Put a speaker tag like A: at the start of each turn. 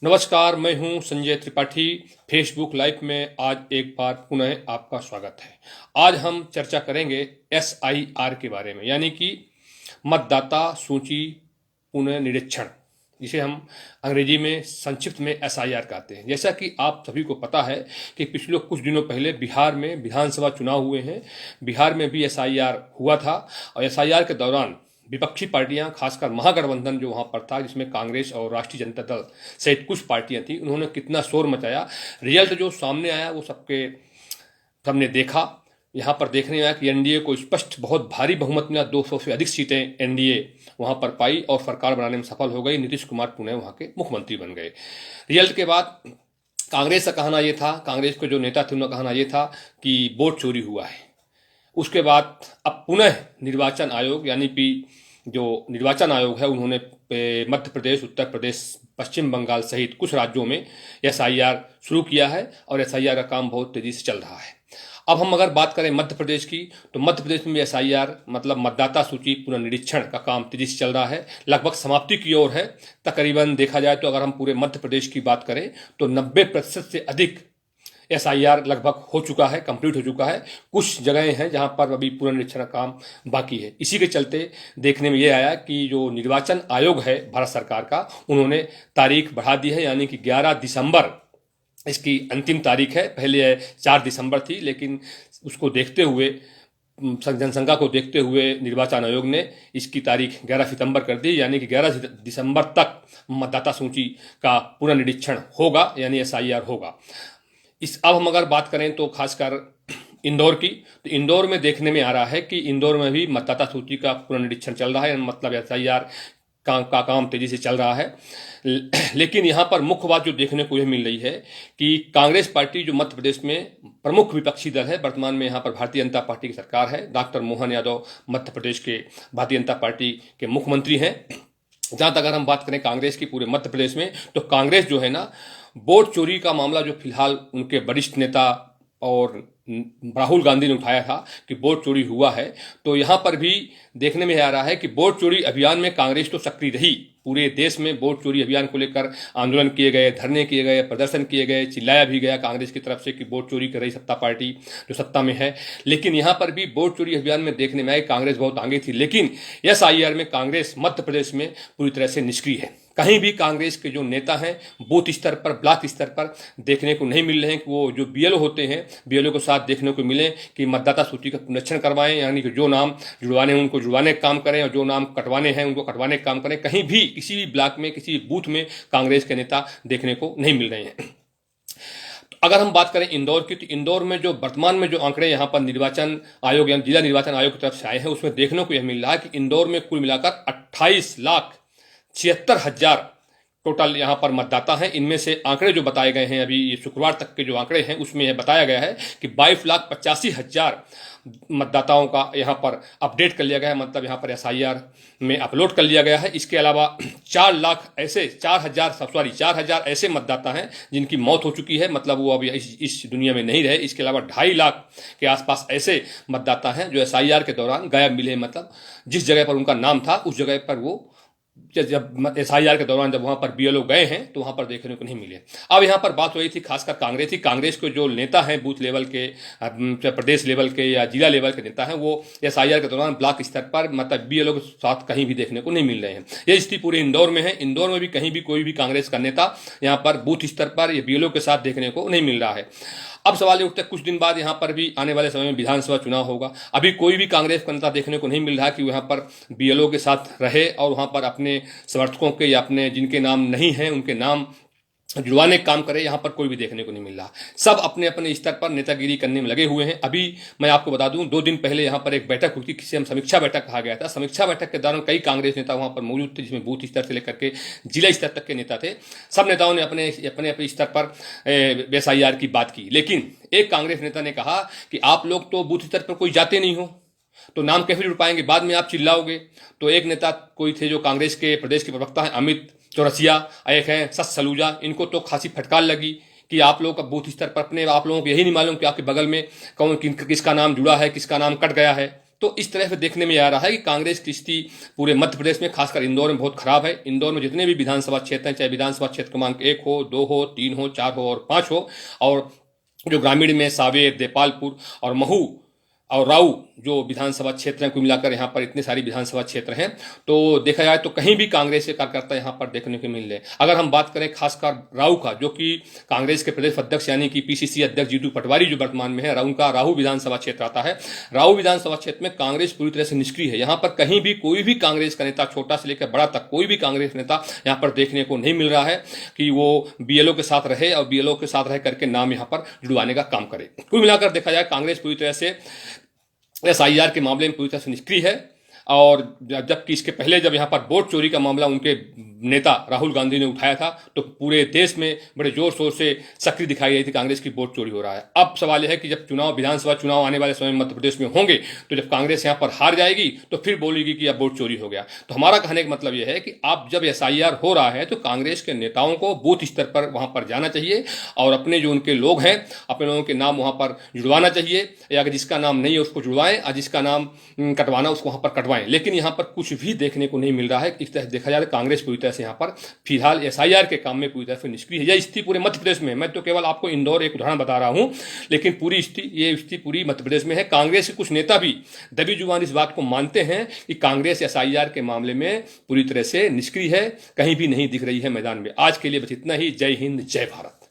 A: नमस्कार, मैं हूं संजय त्रिपाठी। फेसबुक लाइव में आज एक बार पुनः आपका स्वागत है। आज हम चर्चा करेंगे एसआईआर के बारे में, यानी कि मतदाता सूची पुनर्निरीक्षण, जिसे हम अंग्रेजी में संक्षिप्त में एसआईआर कहते हैं। जैसा कि आप सभी को पता है कि पिछले कुछ दिनों पहले बिहार में विधानसभा चुनाव हुए हैं। बिहार में भी एसआईआर हुआ था और एसआईआर के दौरान विपक्षी पार्टियां, खासकर महागठबंधन जो वहां पर था, जिसमें कांग्रेस और राष्ट्रीय जनता दल सहित कुछ पार्टियां थी, उन्होंने कितना शोर मचाया। रिजल्ट जो सामने आया वो सबने देखा। यहां पर देखने में आया कि एनडीए को स्पष्ट बहुत भारी बहुमत मिला, 200 से अधिक सीटें एनडीए वहां पर पाई और सरकार बनाने में सफल हो गई। नीतीश कुमार पुनः वहां के मुख्यमंत्री बन गए। रिजल्ट के बाद कांग्रेस का कहना यह था, कांग्रेस के जो नेता थे उनका कहना यह था कि वोट चोरी हुआ है। उसके बाद अब पुनः निर्वाचन आयोग, यानी कि जो निर्वाचन आयोग है, उन्होंने मध्य प्रदेश, उत्तर प्रदेश, पश्चिम बंगाल सहित कुछ राज्यों में एसआईआर शुरू किया है और एसआईआर का काम बहुत तेजी से चल रहा है। अब हम अगर बात करें मध्य प्रदेश की, तो मध्य प्रदेश में एसआईआर मतलब मतदाता सूची पुनर्निरीक्षण का काम तेजी से चल रहा है, लगभग समाप्ति की ओर है। तकरीबन देखा जाए तो अगर हम पूरे मध्य प्रदेश की बात करें तो 90% से अधिक एसआईआर लगभग हो चुका है, कंप्लीट हो चुका है। कुछ जगहें हैं जहां पर अभी पुनर्निरीक्षण का काम बाकी है। इसी के चलते देखने में यह आया कि जो निर्वाचन आयोग है भारत सरकार का, उन्होंने तारीख बढ़ा दी है, यानी कि 11 दिसंबर इसकी अंतिम तारीख है। पहले 4 दिसंबर थी, लेकिन उसको देखते हुए, जनसंख्या को देखते हुए निर्वाचन आयोग ने इसकी तारीख 11 सितंबर कर दी, यानी कि 11 दिसंबर तक मतदाता सूची का पुनर्निरीक्षण होगा, यानी एसआईआर होगा। अब हम अगर बात करें तो खासकर इंदौर की, तो इंदौर में देखने में आ रहा है कि इंदौर में भी मतदाता सूची का पुनर्निरीक्षण चल रहा है, मतलब एसआईआर का काम तेजी से चल रहा है। लेकिन यहाँ पर मुख्य बात जो देखने को यह मिल रही है कि कांग्रेस पार्टी, जो मध्य प्रदेश में प्रमुख विपक्षी दल है, वर्तमान में यहाँ पर भारतीय जनता पार्टी की सरकार है। डॉक्टर मोहन यादव मध्य प्रदेश के भारतीय जनता पार्टी के मुख्यमंत्री हैं। जहां तक अगर हम बात करें कांग्रेस की पूरे मध्य प्रदेश में, तो कांग्रेस जो है ना, वोट चोरी का मामला जो फिलहाल उनके वरिष्ठ नेता और राहुल गांधी ने उठाया था कि वोट चोरी हुआ है, तो यहां पर भी देखने में आ रहा है कि वोट चोरी अभियान में कांग्रेस तो सक्रिय रही। पूरे देश में वोट चोरी अभियान को लेकर आंदोलन किए गए, धरने किए गए, प्रदर्शन किए गए, चिल्लाया भी गया कांग्रेस की तरफ से कि वोट चोरी कर रही सत्ता पार्टी जो सत्ता में है। लेकिन यहां पर भी वोट चोरी अभियान में देखने में आए कांग्रेस बहुत आगे थी, लेकिन एसआईआर में कांग्रेस मध्य प्रदेश में पूरी तरह से निष्क्रिय है। कहीं भी कांग्रेस के जो नेता हैं बूथ स्तर पर, ब्लॉक स्तर पर देखने को नहीं मिल रहे हैं कि वो जो बीएलओ होते हैं, बीएलओ के साथ देखने को मिले कि मतदाता सूची का पुनरीक्षण करवाएं, यानी कि जो नाम जुड़वाने हैं उनको जुड़वाने का काम करें और जो नाम कटवाने हैं उनको कटवाने का काम करें। कहीं भी किसी भी ब्लॉक में, किसी भी बूथ में कांग्रेस के नेता देखने को नहीं मिल रहे हैं। अगर हम बात करें इंदौर की, तो इंदौर में जो वर्तमान में जो आंकड़े यहाँ पर निर्वाचन आयोग या जिला निर्वाचन आयोग की तरफ से आए हैं, उसमें देखने को यह मिल रहा है कि इंदौर में कुल मिलाकर 28,76,000 टोटल यहाँ पर मतदाता हैं। इनमें से आंकड़े जो बताए गए हैं अभी ये शुक्रवार तक के जो आंकड़े हैं, उसमें यह बताया गया है कि 22,85,000 मतदाताओं का यहाँ पर अपडेट कर लिया गया है, मतलब यहाँ पर एसआईआर में अपलोड कर लिया गया है। इसके अलावा 4,000 ऐसे मतदाता हैं जिनकी मौत हो चुकी है, मतलब वो अभी इस दुनिया में नहीं रहे। इसके अलावा 2.5 लाख के आसपास ऐसे मतदाता हैं जो एसआईआर के दौरान गायब मिले, मतलब जिस जगह पर उनका नाम था उस जगह पर वो जब एसआईआर के दौरान जब वहां पर बीएलओ गए हैं तो वहां पर देखने को नहीं मिले। अब यहां पर बात हो रही थी खासकर कांग्रेस के जो नेता हैं बूथ लेवल के, प्रदेश लेवल के या जिला लेवल के नेता हैं, वो एसआईआर के दौरान ब्लॉक स्तर पर मतलब बीएलओ के साथ कहीं भी देखने को नहीं मिल रहे हैं। ये स्थिति पूरे इंदौर में है। इंदौर में भी कहीं भी कोई भी कांग्रेस का नेता यहाँ पर बूथ स्तर पर या बीएलओ के साथ देखने को नहीं मिल रहा है। अब सवाल ये उठता है, कुछ दिन बाद यहाँ पर भी आने वाले समय में विधानसभा चुनाव होगा। अभी कोई भी कांग्रेस का नेता देखने को नहीं मिल रहा कि वहाँ पर बीएलओ के साथ रहे और वहाँ पर अपने समर्थकों के या अपने जिनके नाम नहीं हैं उनके नाम जुड़वाने का काम करे। यहाँ पर कोई भी देखने को नहीं मिल रहा। सब अपने अपने स्तर पर नेतागिरी करने में लगे हुए हैं। अभी मैं आपको बता दूं, 2 दिन पहले यहाँ पर एक बैठक हुई थी, जिसे हम समीक्षा बैठक कहा गया था। समीक्षा बैठक के दौरान कई कांग्रेस नेता वहाँ पर मौजूद थे, जिसमें बूथ स्तर से लेकर के जिला स्तर तक के नेता थे। सब नेताओं ने अपने अपने स्तर पर एसआईआर की बात की, लेकिन एक कांग्रेस नेता ने कहा कि आप लोग तो बूथ स्तर पर कोई जाते नहीं हो, तो नाम कैसे जुड़ पाएंगे, बाद में आप चिल्लाओगे। तो एक नेता कोई थे जो कांग्रेस के प्रदेश के प्रवक्ता हैं, अमित चौरसिया, एक हैं सच सलूजा, इनको तो खासी फटकार लगी कि आप लोग का बूथ स्तर पर अपने आप लोगों को यही नहीं मालूम कि आपके बगल में कौन किसका नाम जुड़ा है, किसका नाम कट गया है। तो इस तरह से देखने में आ रहा है कि कांग्रेस की स्थिति पूरे मध्य प्रदेश में, खासकर इंदौर में बहुत खराब है। इंदौर में जितने भी विधानसभा क्षेत्र हैं, चाहे विधानसभा क्षेत्र क्रमांक 1 हो, 2 हो, 3 हो, 4 हो और 5 हो, और जो ग्रामीण में सावेर, देपालपुर और महू और राऊ जो विधानसभा क्षेत्र हैं, कुल मिलाकर यहाँ पर इतने सारी विधानसभा क्षेत्र हैं, तो देखा जाए तो कहीं भी कांग्रेस के कार्यकर्ता यहाँ पर देखने को मिल रहे। अगर हम बात करें खासकर राऊ का, जो कि कांग्रेस के प्रदेश अध्यक्ष यानी कि पीसीसी अध्यक्ष जीतू पटवारी जो वर्तमान में है, राऊ का राहू विधानसभा क्षेत्र आता है। राऊ विधानसभा क्षेत्र में कांग्रेस पूरी तरह से निष्क्रिय है। यहाँ पर कहीं भी कोई भी कांग्रेस का नेता, छोटा से लेकर बड़ा तक, कोई भी कांग्रेस नेता यहाँ पर देखने को नहीं मिल रहा है कि वो बीएलओ के साथ रहे और बीएलओ के साथ रह करके नाम यहाँ पर जुड़वाने का काम करे। कुल मिलाकर देखा जाए कांग्रेस पूरी तरह से एसआईआर के मामले में पूरी तरह से निष्क्रिय है। और जबकि इसके पहले जब यहाँ पर वोट चोरी का मामला उनके नेता राहुल गांधी ने उठाया था, तो पूरे देश में बड़े जोर शोर से सक्रिय दिखाई गई थी कांग्रेस की वोट चोरी हो रहा है। अब सवाल यह है कि जब विधानसभा चुनाव आने वाले समय मध्य प्रदेश में होंगे, तो जब कांग्रेस यहाँ पर हार जाएगी तो फिर बोलेगी कि अब वोट चोरी हो गया। तो हमारा कहने का मतलब यह है कि अब जब एसआईआर हो रहा है तो कांग्रेस के नेताओं को बूथ स्तर पर वहां पर जाना चाहिए और अपने जो उनके लोग हैं, अपने लोगों के नाम वहां पर जुड़वाना चाहिए, या अगर जिसका नाम नहीं है उसको जुड़वाएं और जिसका नाम कटवाना उसको वहां पर कटवाएं। लेकिन यहाँ पर कुछ भी देखने को नहीं मिल रहा है। इस तरह देखा जाए कांग्रेस पूरी तरह से यहाँ पर फिलहाल एसआईआर के काम में पूरी तरह से निष्क्रिय है। यह स्थिति पूरे मध्य प्रदेश में, मैं तो केवल आपको इंदौर एक उदाहरण बता रहा हूं, लेकिन पूरी स्थिति पूरी मध्य प्रदेश में है। कांग्रेस के कुछ नेता भी दबी जुबान इस बात को मानते हैं कि कांग्रेस एसआईआर के मामले में पूरी तरह से निष्क्रिय है, कहीं भी नहीं दिख रही है मैदान में। आज के लिए बस इतना ही। जय हिंद, जय भारत।